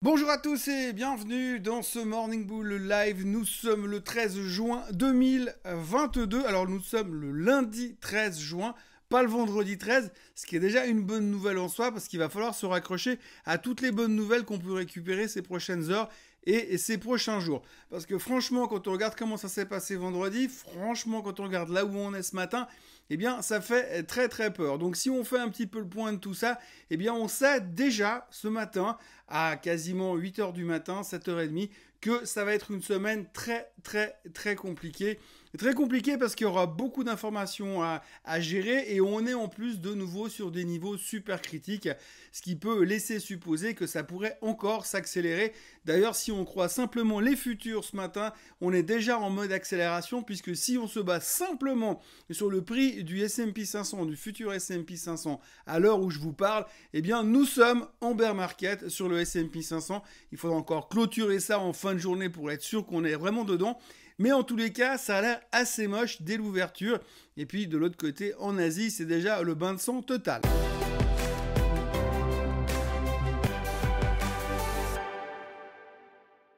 Bonjour à tous et bienvenue dans ce Morning Bull Live. Nous sommes le 13 juin 2022. Alors nous sommes le lundi 13 juin, pas le vendredi 13, ce qui est déjà une bonne nouvelle en soi parce qu'il va falloir se raccrocher à toutes les bonnes nouvelles qu'on peut récupérer ces prochaines heures et ces prochains jours. Parce que franchement, quand on regarde comment ça s'est passé vendredi, franchement, quand on regarde là où on est ce matin, eh bien, ça fait très très peur. Donc si on fait un petit peu le point de tout ça, eh bien, on sait déjà ce matin, à quasiment 8h du matin, 7h30, que ça va être une semaine très très très compliquée. Très compliquée parce qu'il y aura beaucoup d'informations à gérer et on est en plus de nouveau sur des niveaux super critiques, ce qui peut laisser supposer que ça pourrait encore s'accélérer. D'ailleurs, si on croit simplement les futurs ce matin, on est déjà en mode accélération puisque si on se base simplement sur le prix du S&P 500, du futur S&P 500 à l'heure où je vous parle, eh bien nous sommes en bear market sur le S&P 500. Il faudra encore clôturer ça en fin de journée pour être sûr qu'on est vraiment dedans. Mais en tous les cas, ça a l'air assez moche dès l'ouverture. Et puis de l'autre côté, en Asie, c'est déjà le bain de sang total.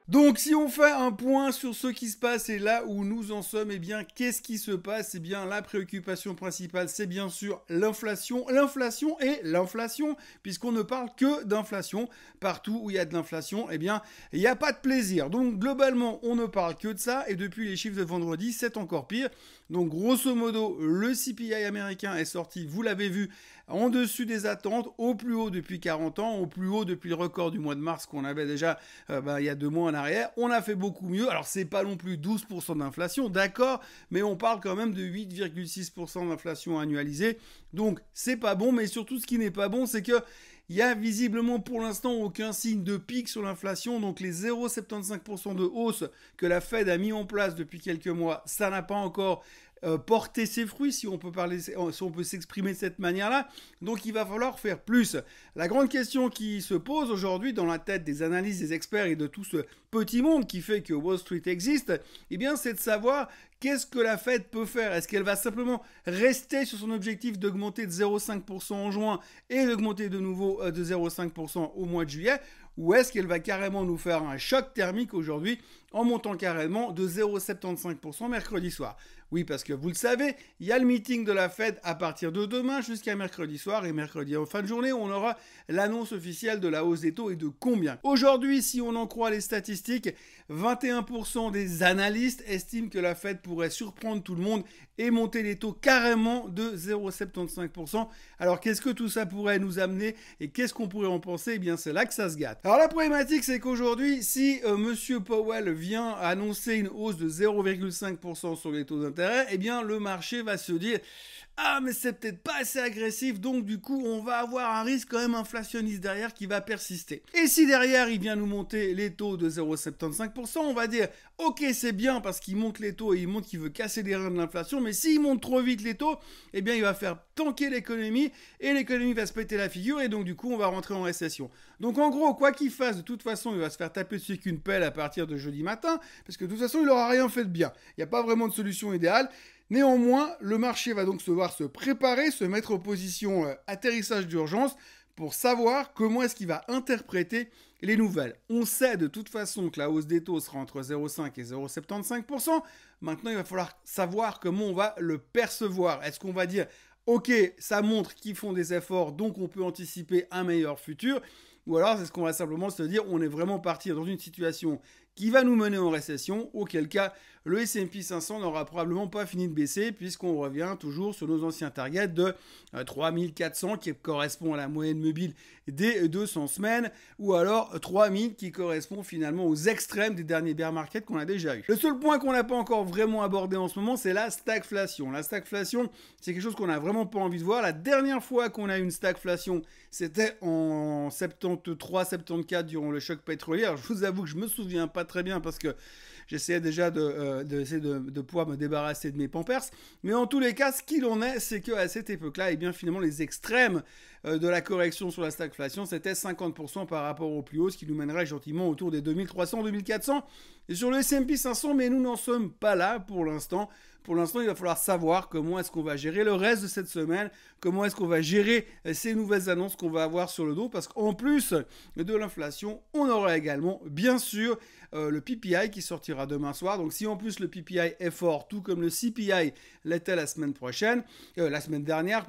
Donc si on fait un point sur ce qui se passe et là où nous en sommes, eh bien qu'est-ce qui se passe? Eh bien la préoccupation principale, c'est bien sûr l'inflation, puisqu'on ne parle que d'inflation. Partout où il y a de l'inflation, eh bien il n'y a pas de plaisir. Donc globalement, on ne parle que de ça et depuis les chiffres de vendredi, c'est encore pire. Donc grosso modo, le CPI américain est sorti, vous l'avez vu, en dessus des attentes, au plus haut depuis 40 ans, au plus haut depuis le record du mois de mars qu'on avait déjà il y a 2 mois en arrière. On a fait beaucoup mieux. Alors c'est pas non plus 12% d'inflation, d'accord, mais on parle quand même de 8,6% d'inflation annualisée. Donc c'est pas bon, mais surtout ce qui n'est pas bon, c'est que il y a visiblement pour l'instant aucun signe de pic sur l'inflation, donc les 0,75% de hausse que la Fed a mis en place depuis quelques mois, ça n'a pas encore porté ses fruits, si on peut s'exprimer de cette manière-là. Donc il va falloir faire plus. La grande question qui se pose aujourd'hui dans la tête des analystes, des experts et de tout ce petit monde qui fait que Wall Street existe, eh bien c'est de savoir qu'est-ce que la Fed peut faire. Est-ce qu'elle va simplement rester sur son objectif d'augmenter de 0,5% en juin et d'augmenter de nouveau de 0,5% au mois de juillet? Ou est-ce qu'elle va carrément nous faire un choc thermique aujourd'hui en montant carrément de 0,75% mercredi soir? Oui, parce que vous le savez, il y a le meeting de la Fed à partir de demain jusqu'à mercredi soir et mercredi en fin de journée, on aura l'annonce officielle de la hausse des taux et de combien. Aujourd'hui, si on en croit les statistiques, 21% des analystes estiment que la Fed pourrait surprendre tout le monde et monter les taux carrément de 0,75%. Alors qu'est-ce que tout ça pourrait nous amener et qu'est-ce qu'on pourrait en penser? Eh bien c'est là que ça se gâte. Alors la problématique c'est qu'aujourd'hui, si Monsieur Powell vient annoncer une hausse de 0,5% sur les taux d'intérêt, eh bien le marché va se dire ah mais c'est peut-être pas assez agressif, donc du coup on va avoir un risque quand même inflationniste derrière qui va persister. Et si derrière il vient nous monter les taux de 0,75%, on va dire ok c'est bien parce qu'il monte les taux et il montre qu'il veut casser les reins de l'inflation, mais s'il monte trop vite les taux, eh bien il va faire tanker l'économie et l'économie va se péter la figure et donc du coup on va rentrer en récession. Donc en gros quoi qu'il fasse, de toute façon il va se faire taper dessus qu'une pelle à partir de jeudi matin parce que de toute façon il n'aura rien fait de bien. Il n'y a pas vraiment de solution idéale. Néanmoins, le marché va donc devoir se préparer, se mettre en position atterrissage d'urgence pour savoir comment est-ce qu'il va interpréter les nouvelles. On sait de toute façon que la hausse des taux sera entre 0,5 et 0,75%. Maintenant, il va falloir savoir comment on va le percevoir. Est-ce qu'on va dire ok, ça montre qu'ils font des efforts, donc on peut anticiper un meilleur futur? Ou alors, c'est ce qu'on va simplement se dire, on est vraiment parti dans une situation qui va nous mener en récession, auquel cas le S&P 500 n'aura probablement pas fini de baisser puisqu'on revient toujours sur nos anciens targets de 3400 qui correspond à la moyenne mobile des 200 semaines ou alors 3000 qui correspond finalement aux extrêmes des derniers bear markets qu'on a déjà eu. Le seul point qu'on n'a pas encore vraiment abordé en ce moment, c'est la stagflation. La stagflation, c'est quelque chose qu'on n'a vraiment pas envie de voir. La dernière fois qu'on a eu une stagflation, c'était en 73-74 durant le choc pétrolier. Alors, je vous avoue que je me souviens pas très bien parce que j'essayais déjà de pouvoir me débarrasser de mes pampers. Mais en tous les cas, ce qu'il en est, c'est qu'à cette époque-là, eh bien finalement, les extrêmes de la correction sur la stagflation, c'était 50% par rapport au plus haut, ce qui nous mènerait gentiment autour des 2300, 2400. Et sur le S&P 500, mais nous n'en sommes pas là pour l'instant. pour l'instant, il va falloir savoir comment est-ce qu'on va gérer le reste de cette semaine, comment est-ce qu'on va gérer ces nouvelles annonces qu'on va avoir sur le dos, parce qu'en plus de l'inflation, on aura également, bien sûr, le PPI qui sortira demain soir. Donc si en plus le PPI est fort, tout comme le CPI l'était la semaine dernière,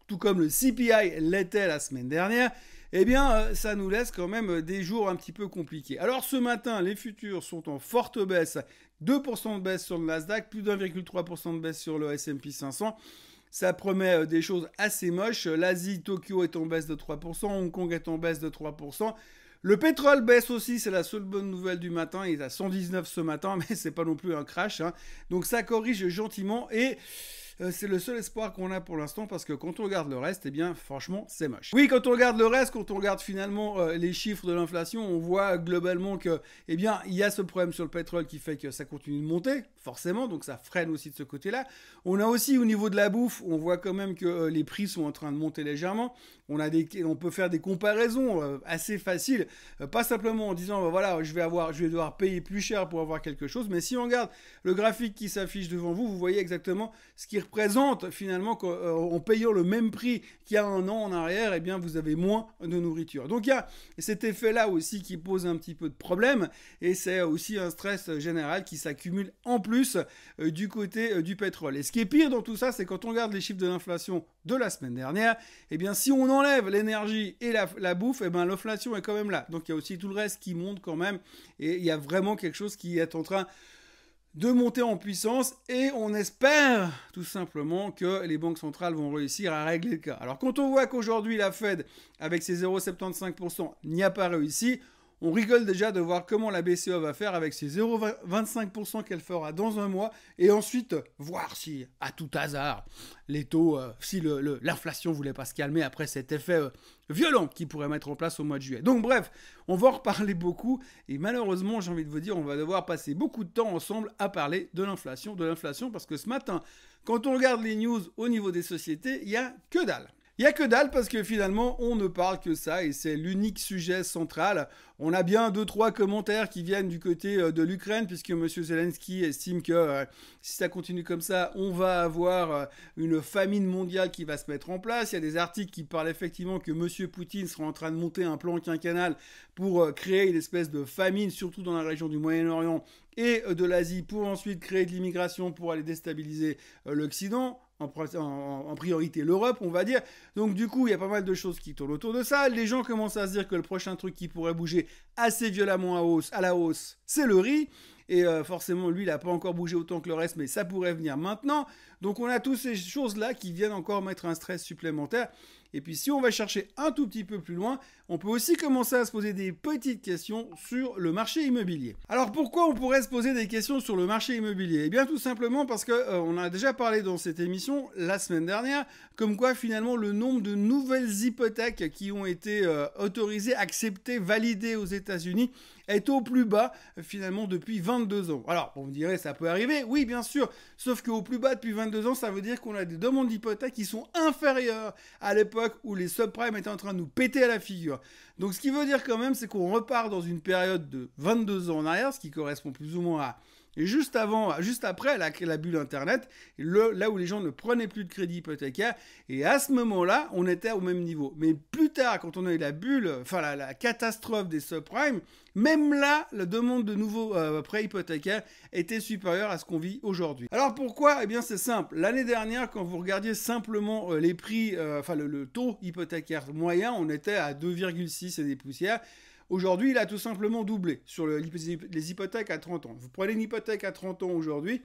tout comme le CPI l'était la semaine dernière, eh bien, ça nous laisse quand même des jours un petit peu compliqués. Alors, ce matin, les futurs sont en forte baisse. 2% de baisse sur le Nasdaq, plus d'1,3% de baisse sur le S&P 500. Ça promet des choses assez moches. L'Asie, Tokyo est en baisse de 3%, Hong Kong est en baisse de 3%. Le pétrole baisse aussi, c'est la seule bonne nouvelle du matin. Il est à 119 ce matin, mais c'est pas non plus un crash, hein. Donc, ça corrige gentiment et... c'est le seul espoir qu'on a pour l'instant parce que quand on regarde le reste, eh bien franchement c'est moche. Oui, quand on regarde le reste, quand on regarde finalement les chiffres de l'inflation, on voit globalement que eh bien il y a ce problème sur le pétrole qui fait que ça continue de monter, forcément, donc ça freine aussi de ce côté-là. On a aussi au niveau de la bouffe, on voit quand même que les prix sont en train de monter légèrement. On peut faire des comparaisons assez faciles, pas simplement en disant voilà, je vais devoir payer plus cher pour avoir quelque chose, mais si on regarde le graphique qui s'affiche devant vous, vous voyez exactement ce qui représente finalement qu'en payant le même prix qu'il y a un an en arrière, eh bien vous avez moins de nourriture. Donc il y a cet effet-là aussi qui pose un petit peu de problème et c'est aussi un stress général qui s'accumule en plus du côté du pétrole. Et ce qui est pire dans tout ça, c'est quand on regarde les chiffres de l'inflation de la semaine dernière, eh bien si on enlève l'énergie et la bouffe, eh bien l'inflation est quand même là. Donc il y a aussi tout le reste qui monte quand même et il y a vraiment quelque chose qui est en train de monter en puissance et on espère tout simplement que les banques centrales vont réussir à régler le cas. Alors quand on voit qu'aujourd'hui la Fed avec ses 0,75% n'y a pas réussi, on rigole déjà de voir comment la BCE va faire avec ses 0,25% qu'elle fera dans un mois et ensuite voir si, à tout hasard, les taux, si l'inflation ne voulait pas se calmer après cet effet violent qu'il pourrait mettre en place au mois de juillet. Donc bref, on va en reparler beaucoup et malheureusement, j'ai envie de vous dire, on va devoir passer beaucoup de temps ensemble à parler de l'inflation parce que ce matin, quand on regarde les news au niveau des sociétés, il n'y a que dalle. Il n'y a que dalle parce que finalement, on ne parle que ça et c'est l'unique sujet central. On a bien 2-3 commentaires qui viennent du côté de l'Ukraine puisque M. Zelensky estime que si ça continue comme ça, on va avoir une famine mondiale qui va se mettre en place. Il y a des articles qui parlent effectivement que M. Poutine sera en train de monter un plan quinquennal pour créer une espèce de famine, surtout dans la région du Moyen-Orient et de l'Asie, pour ensuite créer de l'immigration pour aller déstabiliser l'Occident. En priorité l'Europe, on va dire. Donc du coup, il y a pas mal de choses qui tournent autour de ça. Les gens commencent à se dire que le prochain truc qui pourrait bouger assez violemment à la hausse, c'est le riz. Et forcément, lui, il n'a pas encore bougé autant que le reste, mais ça pourrait venir maintenant. Donc on a toutes ces choses-là qui viennent encore mettre un stress supplémentaire. Et puis si on va chercher un tout petit peu plus loin, on peut aussi commencer à se poser des petites questions sur le marché immobilier. Alors pourquoi on pourrait se poser des questions sur le marché immobilier ? Eh bien tout simplement parce que on a déjà parlé dans cette émission la semaine dernière, comme quoi finalement le nombre de nouvelles hypothèques qui ont été autorisées, acceptées, validées aux États-Unis est au plus bas finalement depuis 22 ans. Alors on me dirait ça peut arriver, oui bien sûr, sauf qu'au plus bas depuis 22 ans, ça veut dire qu'on a des demandes d'hypothèques qui sont inférieures à l'époque où les subprimes étaient en train de nous péter à la figure. Donc ce qui veut dire quand même, c'est qu'on repart dans une période de 22 ans en arrière, ce qui correspond plus ou moins à juste après la bulle Internet, là où les gens ne prenaient plus de crédit hypothécaire, et à ce moment-là, on était au même niveau. Mais plus tard, quand on a eu la bulle, enfin la catastrophe des subprimes, même là, la demande de nouveaux prêts hypothécaires était supérieure à ce qu'on vit aujourd'hui. Alors pourquoi ? Eh bien c'est simple. L'année dernière, quand vous regardiez simplement les prix, le taux hypothécaire moyen, on était à 2,6 et des poussières. Aujourd'hui, il a tout simplement doublé sur les hypothèques à 30 ans. Vous prenez une hypothèque à 30 ans aujourd'hui,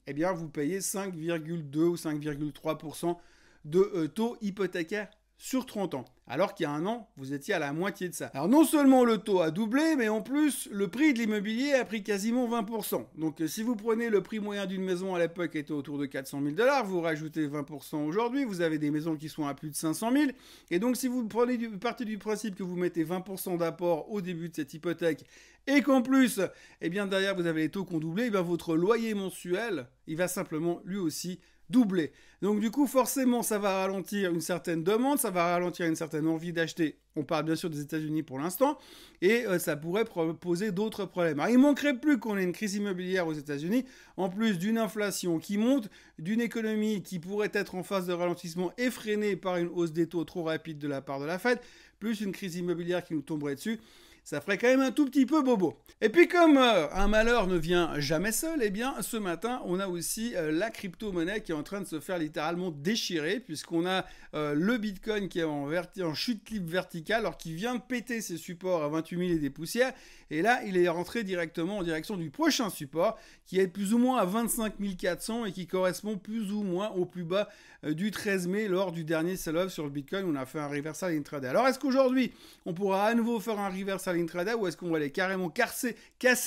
eh bien, vous payez 5,2 ou 5,3% de taux hypothécaire sur 30 ans. Alors qu'il y a un an, vous étiez à la moitié de ça. Alors non seulement le taux a doublé, mais en plus, le prix de l'immobilier a pris quasiment 20%. Donc si vous prenez le prix moyen d'une maison à l'époque était autour de 400 000 $, vous rajoutez 20% aujourd'hui, vous avez des maisons qui sont à plus de 500 000. Et donc si vous partez du principe que vous mettez 20% d'apport au début de cette hypothèque, et qu'en plus, eh bien derrière vous avez les taux qui ont doublé, eh bien votre loyer mensuel, il va simplement lui aussi doublé. Donc du coup, forcément, ça va ralentir une certaine demande, ça va ralentir une certaine envie d'acheter. On parle bien sûr des États-Unis pour l'instant, et ça pourrait poser d'autres problèmes. Alors, il manquerait plus qu'on ait une crise immobilière aux États-Unis, en plus d'une inflation qui monte, d'une économie qui pourrait être en phase de ralentissement effrénée par une hausse des taux trop rapide de la part de la Fed, plus une crise immobilière qui nous tomberait dessus. Ça ferait quand même un tout petit peu bobo. Et puis comme un malheur ne vient jamais seul, eh bien ce matin on a aussi la crypto-monnaie qui est en train de se faire littéralement déchirer, puisqu'on a le Bitcoin qui est en chute libre verticale, alors qu'il vient de péter ses supports à 28 000 et des poussières, et là il est rentré directement en direction du prochain support, qui est plus ou moins à 25 400 et qui correspond plus ou moins au plus bas du 13 mai lors du dernier sell-off sur le Bitcoin. On a fait un reversal intraday. Alors est-ce qu'aujourd'hui on pourra à nouveau faire un reversal intraday, ou est-ce qu'on va aller carrément casser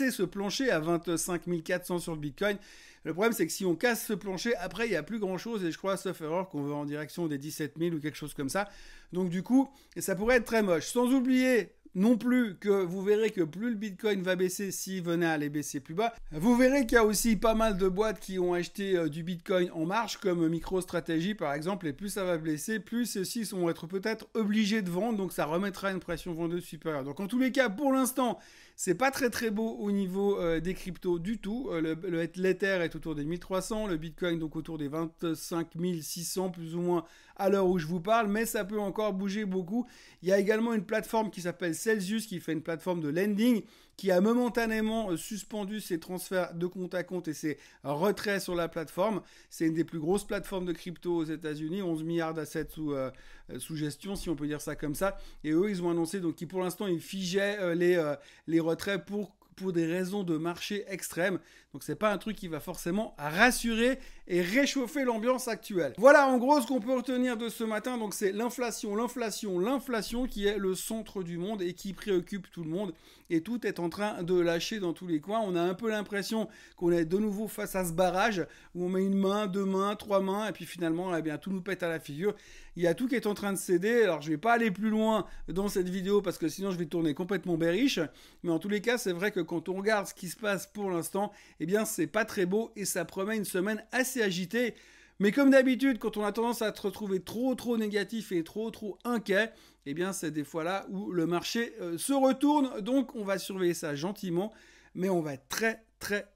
ce plancher à 25 400 sur le Bitcoin? Le problème, c'est que si on casse ce plancher, après, il n'y a plus grand-chose, et je crois, sauf erreur, qu'on va en direction des 17 000 ou quelque chose comme ça. Donc du coup, ça pourrait être très moche. Sans oublier non plus que vous verrez que plus le Bitcoin va baisser, s'il venait à aller baisser plus bas, vous verrez qu'il y a aussi pas mal de boîtes qui ont acheté du Bitcoin en marge, comme MicroStrategy par exemple, et plus ça va baisser, plus ceux-ci vont être peut-être obligés de vendre, donc ça remettra une pression vendeuse supérieure. Donc en tous les cas, pour l'instant, c'est pas très très beau au niveau des cryptos du tout. L'Ether est autour des 1300, le Bitcoin donc autour des 25 600 plus ou moins à l'heure où je vous parle, mais ça peut encore bouger beaucoup. Il y a également une plateforme qui s'appelle Celsius, qui fait une plateforme de lending, qui a momentanément suspendu ses transferts de compte à compte et ses retraits sur la plateforme. C'est une des plus grosses plateformes de crypto aux États-Unis, 11 milliards d'assets sous gestion, si on peut dire ça comme ça. Et eux, ils ont annoncé donc pour l'instant, ils figeaient les retraits pour des raisons de marché extrêmes. Donc c'est pas un truc qui va forcément rassurer et réchauffer l'ambiance actuelle. Voilà en gros ce qu'on peut retenir de ce matin. Donc c'est l'inflation qui est le centre du monde et qui préoccupe tout le monde. Et tout est en train de lâcher dans tous les coins. On a un peu l'impression qu'on est de nouveau face à ce barrage où on met une main, deux mains, trois mains et puis finalement eh bien, tout nous pète à la figure. Il y a tout qui est en train de céder. Alors je vais pas aller plus loin dans cette vidéo parce que sinon je vais tourner complètement bearish. Mais en tous les cas c'est vrai que quand on regarde ce qui se passe pour l'instant, eh bien c'est pas très beau et ça promet une semaine assez agitée. Mais comme d'habitude, quand on a tendance à se retrouver trop négatif et trop inquiet, eh bien c'est des fois là où le marché se retourne. Donc on va surveiller ça gentiment, mais on va être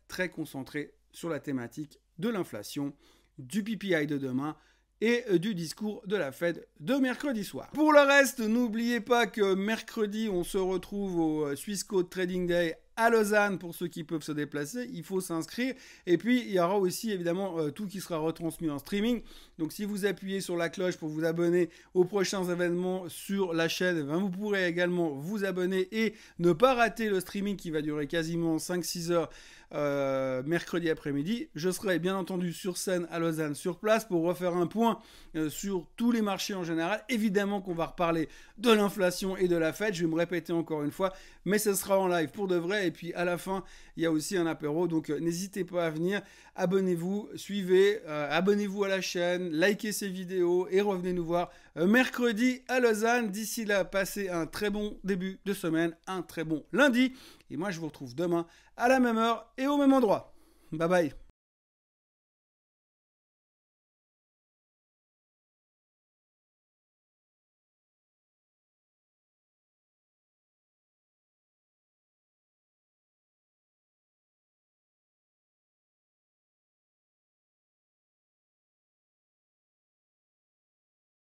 très concentré sur la thématique de l'inflation, du PPI de demain et du discours de la Fed de mercredi soir. Pour le reste, n'oubliez pas que mercredi, on se retrouve au Swissquote Trading Day à Lausanne pour ceux qui peuvent se déplacer. Il faut s'inscrire. Et puis, il y aura aussi évidemment tout qui sera retransmis en streaming. Donc, si vous appuyez sur la cloche pour vous abonner aux prochains événements sur la chaîne, vous pourrez également vous abonner et ne pas rater le streaming qui va durer quasiment 5-6 heures mercredi après-midi. Je serai bien entendu sur scène à Lausanne sur place pour refaire un point sur tous les marchés en général. Évidemment qu'on va reparler de l'inflation et de la Fed. Je vais me répéter encore une fois, mais ce sera en live pour de vrai. Et puis à la fin, il y a aussi un apéro. Donc n'hésitez pas à venir. Abonnez-vous, suivez, abonnez-vous à la chaîne, likez ces vidéos et revenez nous voir mercredi à Lausanne. D'ici là, passez un très bon début de semaine, un très bon lundi. Et moi, je vous retrouve demain à la même heure et au même endroit. Bye bye.